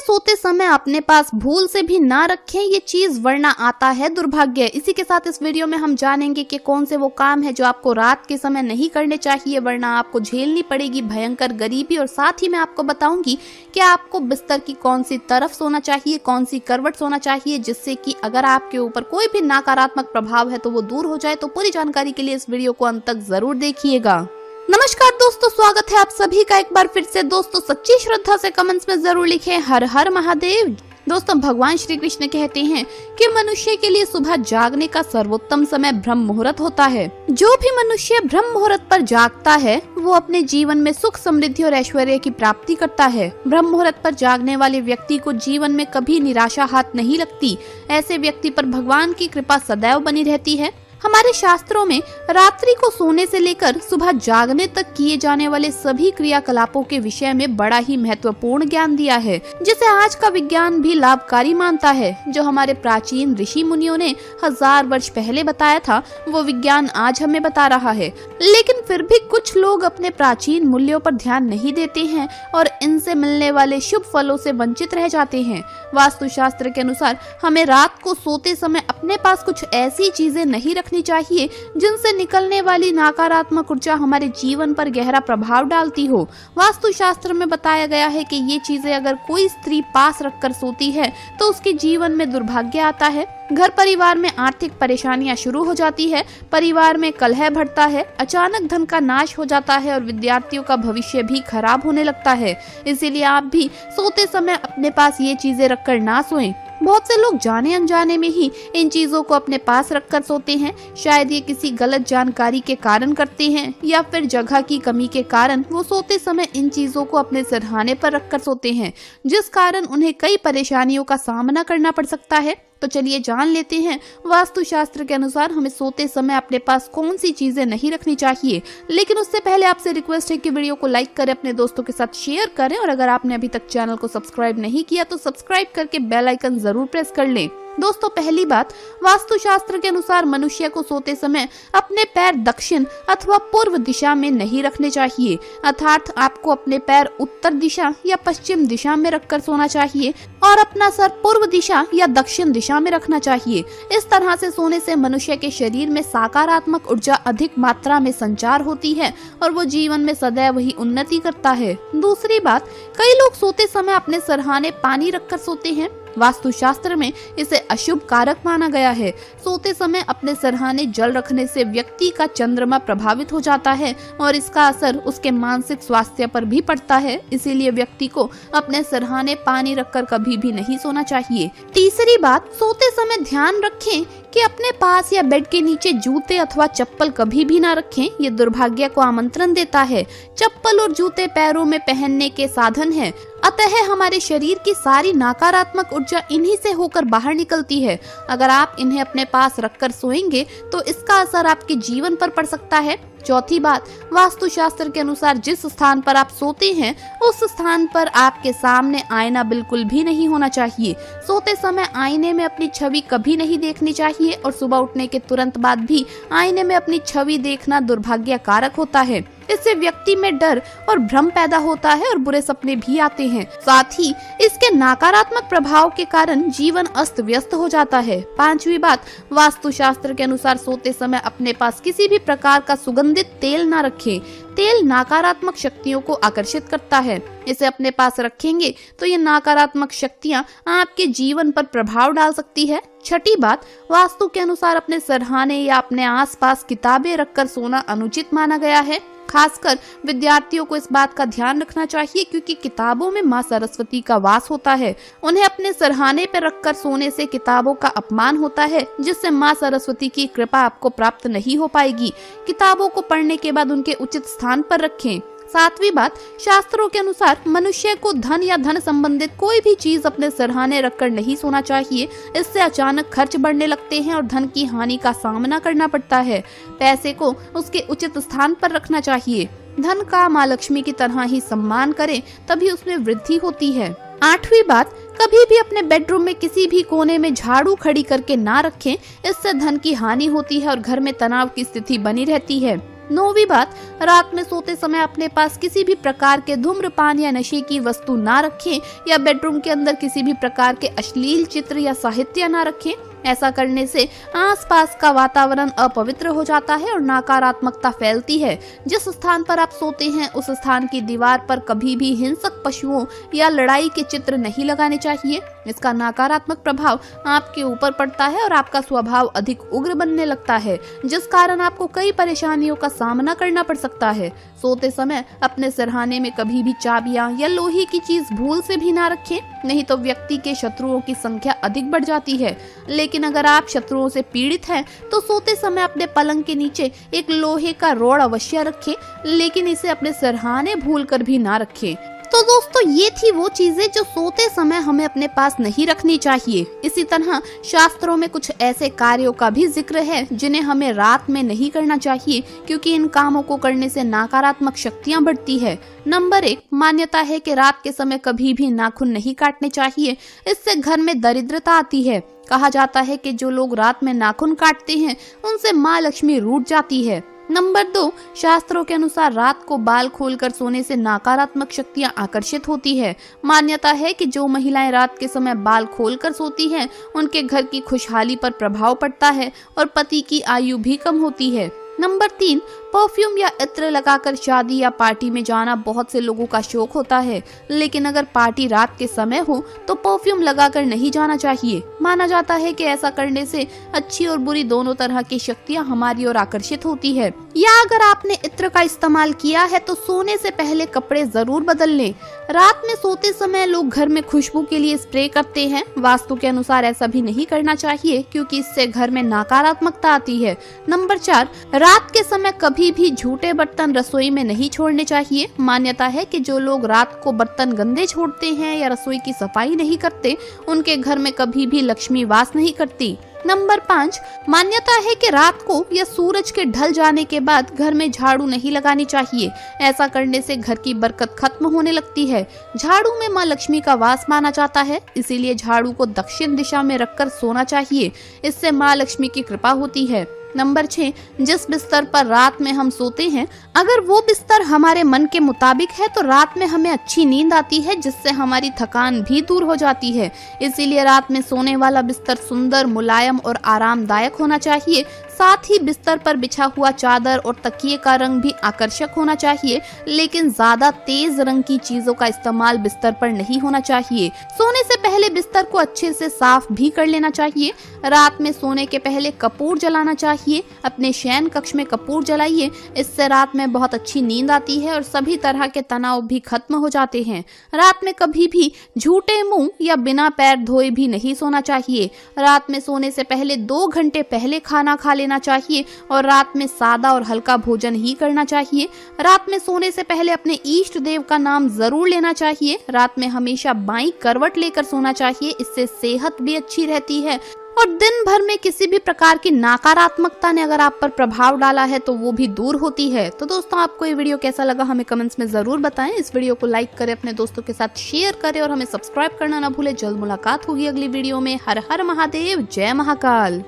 सोते समय अपने पास भूल से भी ना रखें ये चीज, वरना आता है दुर्भाग्य। इसी के साथ इस वीडियो में हम जानेंगे कि कौन से वो काम है जो आपको रात के समय नहीं करने चाहिए, वरना आपको झेलनी पड़ेगी भयंकर गरीबी। और साथ ही मैं आपको बताऊंगी कि आपको बिस्तर की कौन सी तरफ सोना चाहिए, कौन सी करवट सोना चाहिए, जिससे कि अगर आपके ऊपर कोई भी नकारात्मक प्रभाव है तो वो दूर हो जाए। तो पूरी जानकारी के लिए इस वीडियो को अंत तक जरूर देखिएगा। नमस्कार दोस्तों, स्वागत है आप सभी का एक बार फिर से। दोस्तों सच्ची श्रद्धा से कमेंट्स में जरूर लिखें हर हर महादेव। दोस्तों भगवान श्री कृष्ण कहते हैं कि मनुष्य के लिए सुबह जागने का सर्वोत्तम समय ब्रह्म मुहूर्त होता है। जो भी मनुष्य ब्रह्म मुहूर्त पर जागता है वो अपने जीवन में सुख, समृद्धि और ऐश्वर्य की प्राप्ति करता है। ब्रह्म मुहूर्त पर जागने वाले व्यक्ति को जीवन में कभी निराशा हाथ नहीं लगती। ऐसे व्यक्ति पर भगवान की कृपा सदैव बनी रहती है। हमारे शास्त्रों में रात्रि को सोने से लेकर सुबह जागने तक किए जाने वाले सभी क्रियाकलापों के विषय में बड़ा ही महत्वपूर्ण ज्ञान दिया है, जिसे आज का विज्ञान भी लाभकारी मानता है। जो हमारे प्राचीन ऋषि मुनियों ने 1000 वर्ष पहले बताया था वो विज्ञान आज हमें बता रहा है। लेकिन फिर भी कुछ लोग अपने प्राचीन मूल्यों पर ध्यान नहीं देते हैं और इनसे मिलने वाले शुभ फलों से वंचित रह जाते हैं। वास्तुशास्त्र के अनुसार हमें रात को सोते समय अपने पास कुछ ऐसी चीजें नहीं रखनी चाहिए जिनसे निकलने वाली नकारात्मक ऊर्जा हमारे जीवन पर गहरा प्रभाव डालती हो। वास्तुशास्त्र में बताया गया है कि ये चीजें अगर कोई स्त्री पास रखकर सोती है तो उसके जीवन में दुर्भाग्य आता है, घर परिवार में आर्थिक परेशानियां शुरू हो जाती है, परिवार में कलह बढ़ता है, अचानक धन का नाश हो जाता है और विद्यार्थियों का भविष्य भी खराब होने लगता है। इसीलिए आप भी सोते समय अपने पास ये चीजें रखकर ना सोएं। बहुत से लोग जाने अनजाने में ही इन चीजों को अपने पास रखकर सोते हैं। शायद ये किसी गलत जानकारी के कारण करते हैं या फिर जगह की कमी के कारण वो सोते समय इन चीजों को अपने सिरहाने पर रखकर सोते हैं, जिस कारण उन्हें कई परेशानियों का सामना करना पड़ सकता है। तो चलिए जान लेते हैं वास्तुशास्त्र के अनुसार हमें सोते समय अपने पास कौन सी चीजें नहीं रखनी चाहिए। लेकिन उससे पहले आपसे रिक्वेस्ट है कि वीडियो को लाइक करें, अपने दोस्तों के साथ शेयर करें और अगर आपने अभी तक चैनल को सब्सक्राइब नहीं किया तो सब्सक्राइब करके बेल आइकन जरूर प्रेस कर लें। दोस्तों पहली बात, वास्तुशास्त्र के अनुसार मनुष्य को सोते समय अपने पैर दक्षिण अथवा पूर्व दिशा में नहीं रखने चाहिए। अर्थात आपको अपने पैर उत्तर दिशा या पश्चिम दिशा में रखकर सोना चाहिए और अपना सर पूर्व दिशा या दक्षिण दिशा में रखना चाहिए। इस तरह से सोने से मनुष्य के शरीर में सकारात्मक ऊर्जा अधिक मात्रा में संचार होती है और वो जीवन में सदैव ही उन्नति करता है। दूसरी बात, कई लोग सोते समय अपने सरहाने पानी रखकर सोते हैं। वास्तुशास्त्र में इसे अशुभ कारक माना गया है। सोते समय अपने सरहाने जल रखने से व्यक्ति का चंद्रमा प्रभावित हो जाता है और इसका असर उसके मानसिक स्वास्थ्य पर भी पड़ता है। इसीलिए व्यक्ति को अपने सरहाने पानी रखकर कभी भी नहीं सोना चाहिए। तीसरी बात, सोते समय ध्यान रखें कि अपने पास या बेड के नीचे जूते अथवा चप्पल कभी भी ना रखें। ये दुर्भाग्य को आमंत्रण देता है। चप्पल और जूते पैरों में पहनने के साधन हैं, अतः हमारे शरीर की सारी नकारात्मक ऊर्जा इन्हीं से होकर बाहर निकलती है। अगर आप इन्हें अपने पास रखकर सोएंगे तो इसका असर आपके जीवन पर पड़ सकता है। चौथी बात, वास्तुशास्त्र के अनुसार जिस स्थान पर आप सोते हैं उस स्थान पर आपके सामने आईना बिल्कुल भी नहीं होना चाहिए। सोते समय आईने में अपनी छवि कभी नहीं देखनी चाहिए और सुबह उठने के तुरंत बाद भी आईने में अपनी छवि देखना दुर्भाग्य कारक होता है। इससे व्यक्ति में डर और भ्रम पैदा होता है और बुरे सपने भी आते हैं। साथ ही इसके नकारात्मक प्रभाव के कारण जीवन अस्त व्यस्त हो जाता है। पांचवी बात, वास्तुशास्त्र के अनुसार सोते समय अपने पास किसी भी प्रकार का सुगंधित तेल ना रखें। तेल नकारात्मक शक्तियों को आकर्षित करता है। इसे अपने पास रखेंगे तो ये नकारात्मक शक्तियां आपके जीवन पर प्रभाव डाल सकती है। छठी बात, वास्तु के अनुसार अपने सरहाने या अपने आसपास किताबें रखकर सोना अनुचित माना गया है। खासकर विद्यार्थियों को इस बात का ध्यान रखना चाहिए क्योंकि किताबों में माँ सरस्वती का वास होता है। उन्हें अपने सरहाने पर रखकर सोने से किताबों का अपमान होता है, जिससे माँ सरस्वती की कृपा आपको प्राप्त नहीं हो पाएगी। किताबों को पढ़ने के बाद उनके उचित स्थान पर रखें। सातवीं बात, शास्त्रों के अनुसार मनुष्य को धन या धन संबंधित कोई भी चीज अपने सरहाने रखकर नहीं सोना चाहिए। इससे अचानक खर्च बढ़ने लगते हैं और धन की हानि का सामना करना पड़ता है। पैसे को उसके उचित स्थान पर रखना चाहिए। धन का माँ लक्ष्मी की तरह ही सम्मान करें, तभी उसमें वृद्धि होती है। आठवीं बात, कभी भी अपने बेडरूम में किसी भी कोने में झाड़ू खड़ी करके ना रखें। इससे धन की हानि होती है और घर में तनाव की स्थिति बनी रहती है। 9वीं बात, रात में सोते समय अपने पास किसी भी प्रकार के धूम्रपान या नशे की वस्तु ना रखें या बेडरूम के अंदर किसी भी प्रकार के अश्लील चित्र या साहित्य ना रखें। ऐसा करने से आसपास का वातावरण अपवित्र हो जाता है और नकारात्मकता फैलती है। जिस स्थान पर आप सोते हैं उस स्थान की दीवार पर कभी भी हिंसक पशुओं या लड़ाई के चित्र नहीं लगाने चाहिए। इसका नकारात्मक प्रभाव आपके ऊपर पड़ता है और आपका स्वभाव अधिक उग्र बनने लगता है, जिस कारण आपको कई परेशानियों का सामना करना पड़ सकता है। सोते समय अपने सिरहाने में कभी भी चाबियां या लोहे की चीज भूल से भी ना रखें, नहीं तो व्यक्ति के शत्रुओं की संख्या अधिक बढ़ जाती है। लेकिन अगर आप शत्रुओं से पीड़ित हैं तो सोते समय अपने पलंग के नीचे एक लोहे का रोड अवश्य रखें, लेकिन इसे अपने सिरहाने भूलकर भी ना रखें। तो दोस्तों, ये थी वो चीजें जो सोते समय हमें अपने पास नहीं रखनी चाहिए। इसी तरह शास्त्रों में कुछ ऐसे कार्यों का भी जिक्र है जिन्हें हमें रात में नहीं करना चाहिए, क्योंकि इन कामों को करने से नकारात्मक शक्तियां बढ़ती है। नंबर 1, मान्यता है कि रात के समय कभी भी नाखून नहीं काटने चाहिए, इससे घर में दरिद्रता आती है। कहा जाता है कि जो लोग रात में नाखून काटते हैं उनसे माँ लक्ष्मी रूठ जाती है। नंबर 2, शास्त्रों के अनुसार रात को बाल खोलकर सोने से नकारात्मक शक्तियां आकर्षित होती है। मान्यता है कि जो महिलाएं रात के समय बाल खोलकर सोती हैं, उनके घर की खुशहाली पर प्रभाव पड़ता है और पति की आयु भी कम होती है। नंबर 3, परफ्यूम या इत्र लगाकर शादी या पार्टी में जाना बहुत से लोगों का शौक होता है, लेकिन अगर पार्टी रात के समय हो तो परफ्यूम लगाकर नहीं जाना चाहिए। माना जाता है कि ऐसा करने से अच्छी और बुरी दोनों तरह की शक्तियां हमारी ओर आकर्षित होती है। या अगर आपने इत्र का इस्तेमाल किया है तो सोने से पहले कपड़े जरूर बदल लें। रात में सोते समय लोग घर में खुशबू के लिए स्प्रे करते हैं। वास्तु के अनुसार ऐसा भी नहीं करना चाहिए, क्योंकि इससे घर में नकारात्मकता आती है। नंबर 4, रात के समय कभी भी झूठे बर्तन रसोई में नहीं छोड़ने चाहिए। मान्यता है कि जो लोग रात को बर्तन गंदे छोड़ते हैं या रसोई की सफाई नहीं करते, उनके घर में कभी भी लक्ष्मी वास नहीं करती। नंबर 5, मान्यता है कि रात को या सूरज के ढल जाने के बाद घर में झाड़ू नहीं लगानी चाहिए। ऐसा करने से घर की बरकत खत्म होने लगती है। झाड़ू में माँ लक्ष्मी का वास माना जाता है, इसीलिए झाड़ू को दक्षिण दिशा में रखकर सोना चाहिए। इससे माँ लक्ष्मी की कृपा होती है। नंबर 6, जिस बिस्तर पर रात में हम सोते हैं, अगर वो बिस्तर हमारे मन के मुताबिक है तो रात में हमें अच्छी नींद आती है, जिससे हमारी थकान भी दूर हो जाती है। इसीलिए रात में सोने वाला बिस्तर सुंदर, मुलायम और आरामदायक होना चाहिए। साथ ही बिस्तर पर बिछा हुआ चादर और तकिए का रंग भी आकर्षक होना चाहिए, लेकिन ज्यादा तेज रंग की चीजों का इस्तेमाल बिस्तर पर नहीं होना चाहिए। सोने से पहले बिस्तर को अच्छे से साफ भी कर लेना चाहिए। रात में सोने के पहले कपूर जलाना चाहिए। अपने शयन कक्ष में कपूर जलाइए, इससे रात में बहुत अच्छी नींद आती है और सभी तरह के तनाव भी खत्म हो जाते हैं। रात में कभी भी झूठे मुंह या बिना पैर धोए भी नहीं सोना चाहिए। रात में सोने से पहले 2 घंटे पहले खाना खा लेना चाहिए और रात में सादा और हल्का भोजन ही करना चाहिए। रात में सोने से पहले अपने इष्ट देव का नाम जरूर लेना चाहिए। रात में हमेशा बाईं करवट लेकर सोना चाहिए, इससे सेहत भी अच्छी रहती है। और दिन भर में किसी भी प्रकार की नकारात्मकता ने अगर आप पर प्रभाव डाला है तो वो भी दूर होती है। तो दोस्तों, आपको ये वीडियो कैसा लगा हमें कमेंट्स में जरूर बताएं। इस वीडियो को लाइक करें, अपने दोस्तों के साथ शेयर करें और हमें सब्सक्राइब करना ना भूलें। जल्द मुलाकात होगी अगली वीडियो में। हर हर महादेव, जय महाकाल।